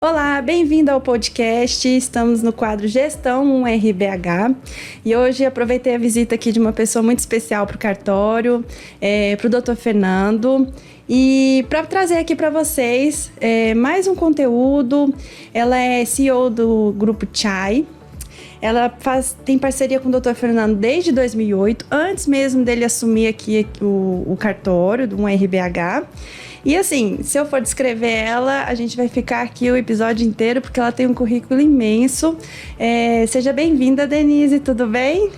Olá, bem-vindo ao podcast. Estamos no quadro Gestão 1RBH e hoje aproveitei a visita aqui de uma pessoa muito especial para o cartório, para o Dr. Fernando, e para trazer aqui para vocês mais um conteúdo. Ela é CEO do Grupo Chai. Ela tem parceria com o Dr. Fernando desde 2008, antes mesmo dele assumir aqui o cartório do 1RBH. E assim, se eu for descrever ela, a gente vai ficar aqui o episódio inteiro, porque ela tem um currículo imenso. Seja bem-vinda, Denise, tudo bem?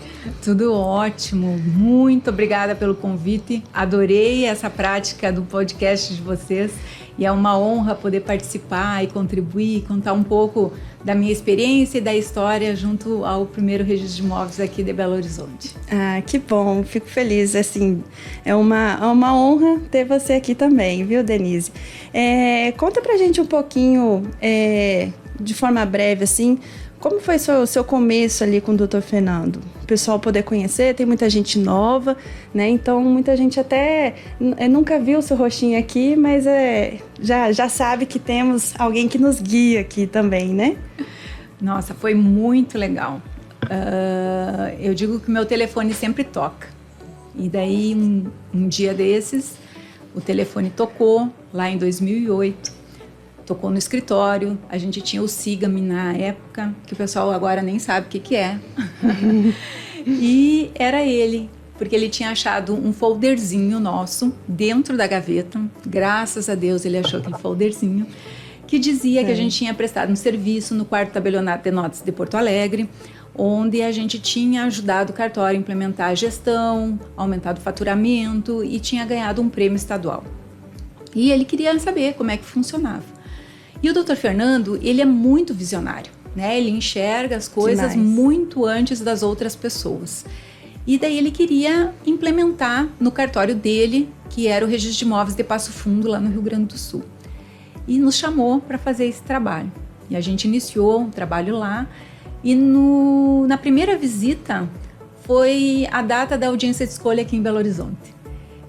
Tudo ótimo, muito obrigada pelo convite. Adorei essa prática do podcast de vocês e é uma honra poder participar e contribuir, contar um pouco da minha experiência e da história junto ao primeiro registro de imóveis aqui de Belo Horizonte. Ah, que bom, fico feliz, assim, é uma honra ter você aqui também, viu, Denise? Conta pra gente um pouquinho, de forma breve, assim, como foi o seu começo ali com o Dr. Fernando? O pessoal poder conhecer, tem muita gente nova, né? Então, muita gente até nunca viu o seu rostinho aqui, mas já sabe que temos alguém que nos guia aqui também, né? Nossa, foi muito legal. Eu digo que o meu telefone sempre toca. E daí, um dia desses, o telefone tocou, lá em 2008. Tocou no escritório, a gente tinha o Sigame na época, que o pessoal agora nem sabe o que é. E era ele, porque ele tinha achado um folderzinho nosso dentro da gaveta. Graças a Deus ele achou aquele folderzinho, que dizia que a gente tinha prestado um serviço no 4º Tabelionato de Notas de Porto Alegre, onde a gente tinha ajudado o cartório a implementar a gestão, aumentado o faturamento e tinha ganhado um prêmio estadual. E ele queria saber como é que funcionava. E o Dr. Fernando, ele é muito visionário, né? Ele enxerga as coisas muito antes das outras pessoas. E daí ele queria implementar no cartório dele, que era o Registro de Imóveis de Passo Fundo, lá no Rio Grande do Sul. E nos chamou para fazer esse trabalho. E a gente iniciou um trabalho lá. E na primeira visita foi a data da audiência de escolha aqui em Belo Horizonte.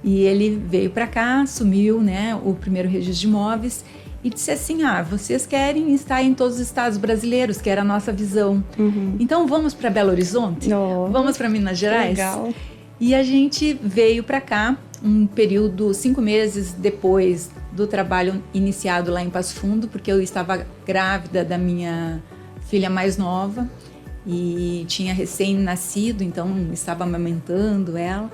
E ele veio para cá, assumiu, né, o primeiro registro de imóveis e disse assim, vocês querem estar em todos os estados brasileiros, que era a nossa visão. Uhum. Então vamos para Belo Horizonte? Vamos para Minas Gerais? Legal. E a gente veio para cá, um período, 5 meses depois do trabalho iniciado lá em Passo Fundo, porque eu estava grávida da minha filha mais nova e tinha recém-nascido, então estava amamentando ela.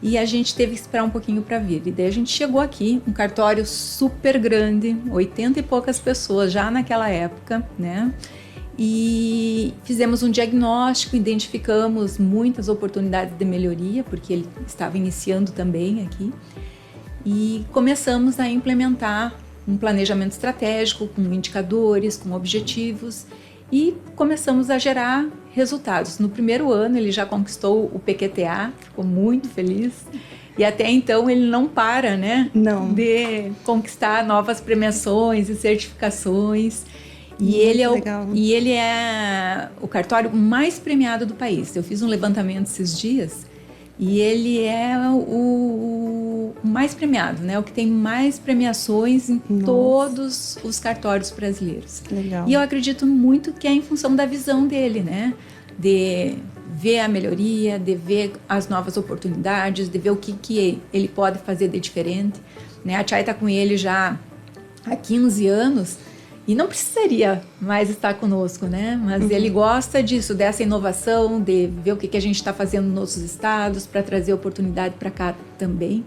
E a gente teve que esperar um pouquinho para vir. E daí a gente chegou aqui, um cartório super grande, 80 e poucas pessoas já naquela época, né? E fizemos um diagnóstico, identificamos muitas oportunidades de melhoria, porque ele estava iniciando também aqui. E começamos a implementar um planejamento estratégico, com indicadores, com objetivos. E começamos a gerar resultados. No primeiro ano ele já conquistou o PQTA, ficou muito feliz. E até então ele não para, né? Não. De conquistar novas premiações e certificações. E ele é o cartório mais premiado do país. Eu fiz um levantamento esses dias e ele é o mais premiado, né? O que tem mais premiações em todos os cartórios brasileiros. Legal. E eu acredito muito que é em função da visão dele, né? De ver a melhoria, de ver as novas oportunidades, de ver o que ele pode fazer de diferente, né? A Chai está com ele já há 15 anos e não precisaria mais estar conosco, né? Mas ele gosta disso, dessa inovação, de ver o que a gente está fazendo nos outros estados para trazer oportunidade para cá também.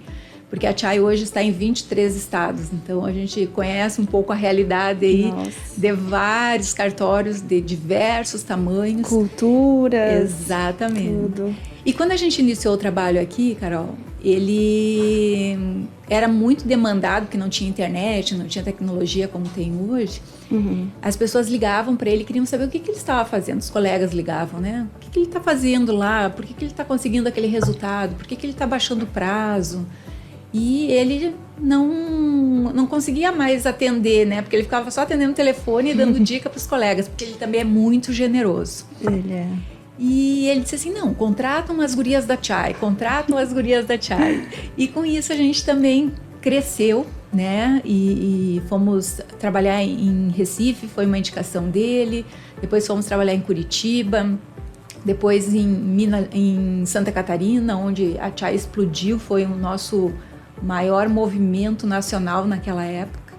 Porque a Chai hoje está em 23 estados, então a gente conhece um pouco a realidade aí de vários cartórios de diversos tamanhos. Culturas. Exatamente. Tudo. E quando a gente iniciou o trabalho aqui, Carol, ele era muito demandado, porque não tinha internet, não tinha tecnologia como tem hoje. Uhum. As pessoas ligavam para ele, queriam saber o que ele estava fazendo. Os colegas ligavam, né? O que ele está fazendo lá? Por que ele está conseguindo aquele resultado? Por que ele está baixando o prazo? E ele não conseguia mais atender, né? Porque ele ficava só atendendo o telefone e dando dica para os colegas, porque ele também é muito generoso. Ele é. E ele disse assim, não, contratam as gurias da Chai. E com isso a gente também cresceu, né? E fomos trabalhar em Recife, foi uma indicação dele. Depois fomos trabalhar em Curitiba. Depois em Santa Catarina, onde a Chai explodiu, foi o nosso maior movimento nacional naquela época.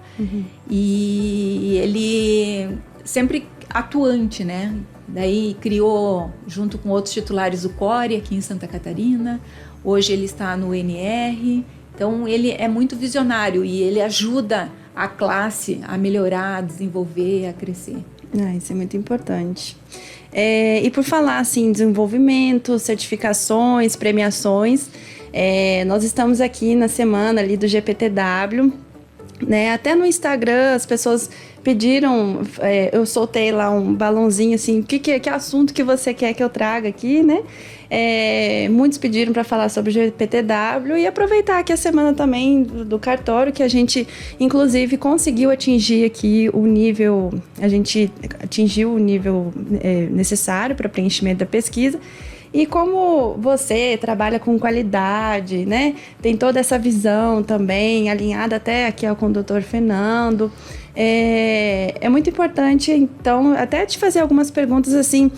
E ele sempre atuante, né? Daí criou, junto com outros titulares, o CORE aqui em Santa Catarina. Hoje ele está no NR. Então ele é muito visionário e ele ajuda a classe a melhorar, a desenvolver, a crescer. Isso é muito importante. E por falar assim, desenvolvimento, certificações, premiações, nós estamos aqui na semana ali do GPTW, né? Até no Instagram as pessoas pediram, eu soltei lá um balãozinho assim, que assunto que você quer que eu traga aqui, né? Muitos pediram para falar sobre o GPTW e aproveitar aqui a semana também do cartório, que a gente inclusive conseguiu atingir aqui o nível, a gente atingiu o nível necessário para preenchimento da pesquisa. E como você trabalha com qualidade, né? Tem toda essa visão também, alinhada até aqui com o Dr. Fernando. É muito importante, então, até te fazer algumas perguntas assim.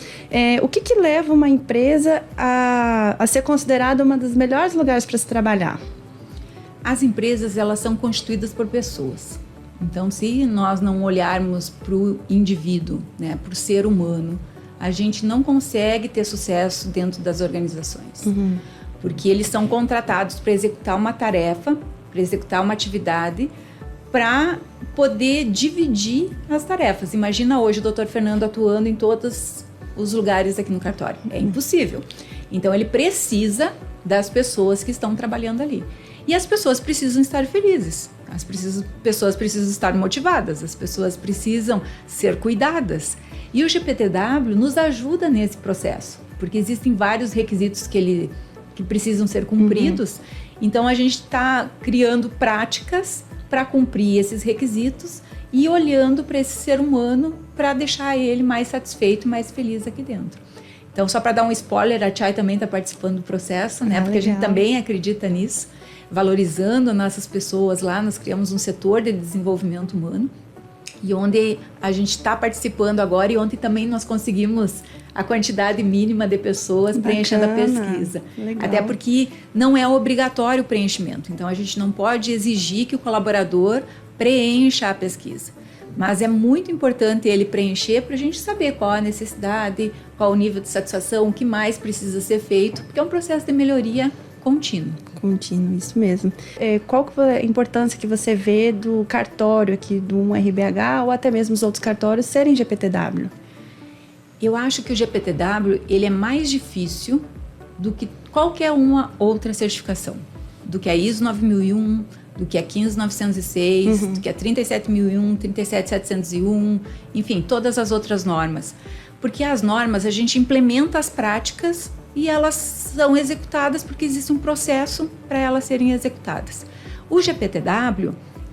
O que leva uma empresa a ser considerada uma dos melhores lugares para se trabalhar? As empresas, elas são constituídas por pessoas. Então, se nós não olharmos para o indivíduo, né, para o ser humano, a gente não consegue ter sucesso dentro das organizações. Porque eles são contratados para executar uma tarefa, para executar uma atividade, para poder dividir as tarefas. Imagina hoje o Dr. Fernando atuando em todos os lugares aqui no cartório. É impossível. Então, ele precisa das pessoas que estão trabalhando ali. E as pessoas precisam estar felizes. As pessoas precisam estar motivadas. As pessoas precisam ser cuidadas. E o GPTW nos ajuda nesse processo, porque existem vários requisitos que precisam ser cumpridos. Então, a gente está criando práticas para cumprir esses requisitos e olhando para esse ser humano para deixar ele mais satisfeito, mais feliz aqui dentro. Então, só para dar um spoiler, a Chai também está participando do processo, né? Porque legal. A gente também acredita nisso, valorizando as nossas pessoas lá. Nós criamos um setor de desenvolvimento humano, e onde a gente está participando agora, e ontem também nós conseguimos a quantidade mínima de pessoas preenchendo a pesquisa. Legal. Até porque não é obrigatório o preenchimento. Então, a gente não pode exigir que o colaborador preencha a pesquisa. Mas é muito importante ele preencher para a gente saber qual a necessidade, qual o nível de satisfação, o que mais precisa ser feito, porque é um processo de melhoria contínuo. Contínuo, isso mesmo. Qual que é a importância que você vê do cartório aqui do 1RBH ou até mesmo os outros cartórios serem GPTW? Eu acho que o GPTW ele é mais difícil do que qualquer uma outra certificação. Do que a ISO 9001, do que a 15906, do que a 37001, 37701, enfim, todas as outras normas. Porque as normas, a gente implementa as práticas e elas são executadas porque existe um processo para elas serem executadas. O GPTW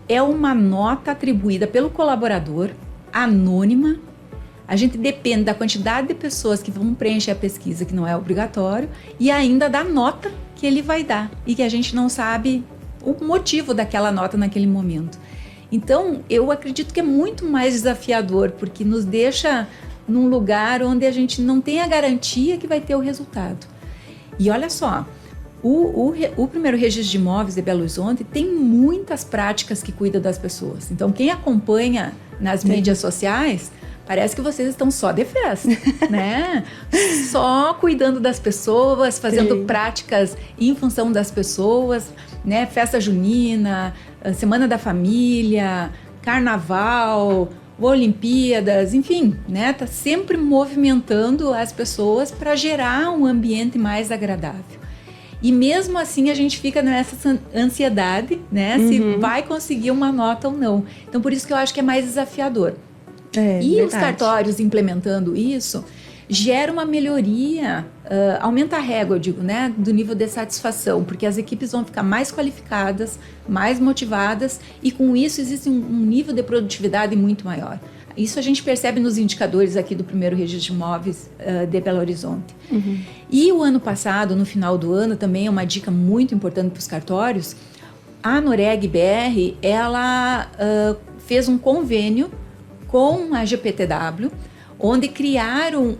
é uma nota atribuída pelo colaborador, anônima. A gente depende da quantidade de pessoas que vão preencher a pesquisa, que não é obrigatório, e ainda da nota que ele vai dar, e que a gente não sabe o motivo daquela nota naquele momento. Então, eu acredito que é muito mais desafiador, porque nos deixa num lugar onde a gente não tem a garantia que vai ter o resultado. E olha só, o primeiro registro de imóveis de Belo Horizonte tem muitas práticas que cuidam das pessoas. Então, quem acompanha nas mídias sociais, parece que vocês estão só de festa, né? Só cuidando das pessoas, fazendo práticas em função das pessoas, né? Festa junina, Semana da Família, Carnaval, Olimpíadas, enfim, né? Tá sempre movimentando as pessoas para gerar um ambiente mais agradável. E mesmo assim a gente fica nessa ansiedade, né? Se vai conseguir uma nota ou não. Então, por isso que eu acho que é mais desafiador. E verdade. Os cartórios implementando isso gera uma melhoria, aumenta a régua, eu digo, né, do nível de satisfação, porque as equipes vão ficar mais qualificadas, mais motivadas, e com isso existe um nível de produtividade muito maior. Isso a gente percebe nos indicadores aqui do primeiro registro de imóveis de Belo Horizonte. E o ano passado, no final do ano, também é uma dica muito importante para os cartórios, a Noreg BR, ela fez um convênio com a GPTW, onde criaram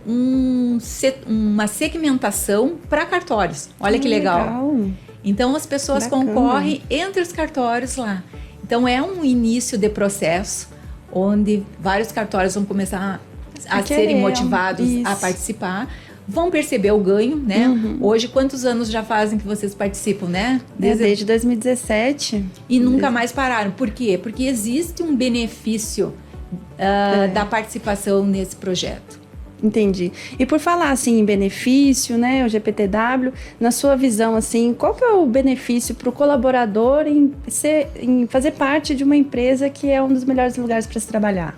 uma segmentação para cartórios. Olha que legal. Então, as pessoas concorrem entre os cartórios lá. Então, é um início de processo, onde vários cartórios vão começar a serem motivados a participar. Vão perceber o ganho, né? Hoje, quantos anos já fazem que vocês participam, né? Desde 2017. E nunca mais pararam. Por quê? Porque existe um benefício da participação nesse projeto. Entendi. E por falar assim em benefício, né, o GPTW, na sua visão assim, qual que é o benefício para o colaborador em fazer parte de uma empresa que é um dos melhores lugares para se trabalhar?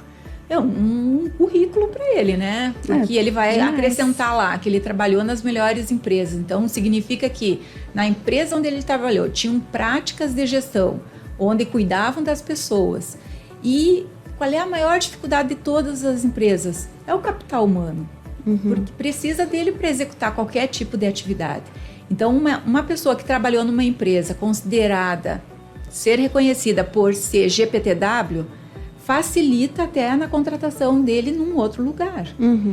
É um currículo para ele, né? Porque ele vai acrescentar lá que ele trabalhou nas melhores empresas. Então, significa que na empresa onde ele trabalhou, tinham práticas de gestão, onde cuidavam das pessoas. E qual é a maior dificuldade de todas as empresas? É o capital humano. Porque precisa dele para executar qualquer tipo de atividade. Então, uma pessoa que trabalhou numa empresa considerada ser reconhecida por ser GPTW, facilita até na contratação dele num outro lugar.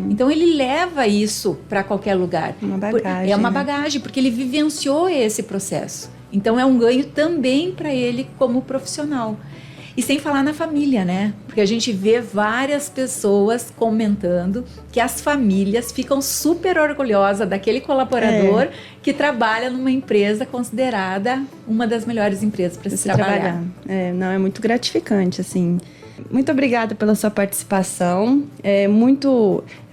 Então, ele leva isso para qualquer lugar. Uma bagagem. É uma bagagem, porque ele vivenciou esse processo. Então, é um ganho também para ele como profissional. E sem falar na família, né? Porque a gente vê várias pessoas comentando que as famílias ficam super orgulhosas daquele colaborador que trabalha numa empresa considerada uma das melhores empresas para se trabalhar. Não, é muito gratificante, assim. Muito obrigada pela sua participação.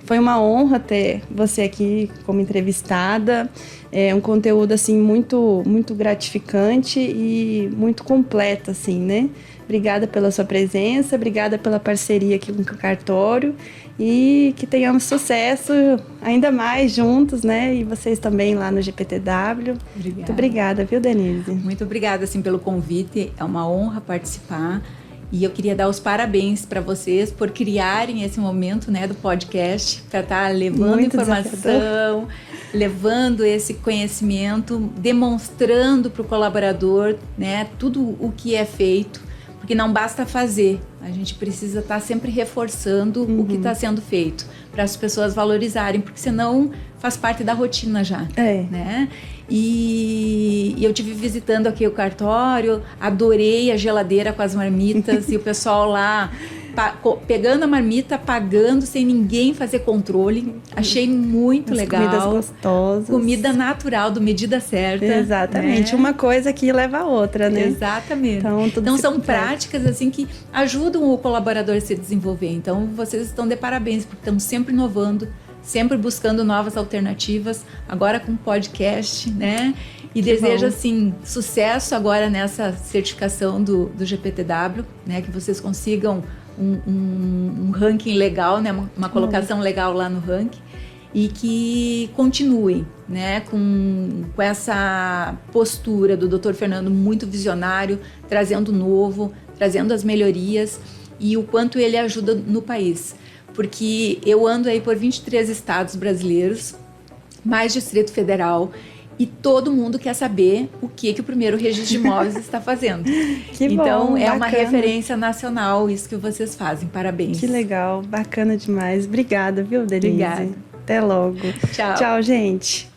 Foi uma honra ter você aqui como entrevistada. É um conteúdo assim muito, muito gratificante e muito completo, assim, né? Obrigada pela sua presença, obrigada pela parceria aqui com o cartório e que tenhamos sucesso ainda mais juntos, né? E vocês também lá no GPTW. Obrigada. Muito obrigada, viu, Denise? Muito obrigada, assim, pelo convite. É uma honra participar. E eu queria dar os parabéns para vocês por criarem esse momento, né, do podcast, para estar levando muito informação, levando esse conhecimento, demonstrando para o colaborador, né, tudo o que é feito. Porque não basta fazer, a gente precisa estar sempre reforçando o que está sendo feito, para as pessoas valorizarem, porque senão faz parte da rotina já, né? E eu tive visitando aqui o cartório, adorei a geladeira com as marmitas e o pessoal lá pegando a marmita, pagando sem ninguém fazer controle. Achei muito legal. Comidas gostosas. Comida natural, do medida certa. Exatamente. Né? Uma coisa que leva a outra, né? Exatamente. Então são práticas assim que ajudam o colaborador a se desenvolver. Então vocês estão de parabéns, porque estão sempre inovando, sempre buscando novas alternativas, agora com podcast, né? E desejo, assim, sucesso agora nessa certificação do GPTW, né? Que vocês consigam um ranking legal, né? Uma colocação legal lá no ranking. E que continuem, né? Com essa postura do Dr. Fernando muito visionário, trazendo novo, trazendo as melhorias e o quanto ele ajuda no país. Porque eu ando aí por 23 estados brasileiros, mais Distrito Federal, e todo mundo quer saber o que o primeiro registro de imóveis está fazendo. Então, bom, é bacana. Uma referência nacional isso que vocês fazem. Parabéns. Que legal, bacana demais. Obrigada, viu, Denise? Obrigada. Até logo. Tchau. Tchau, gente.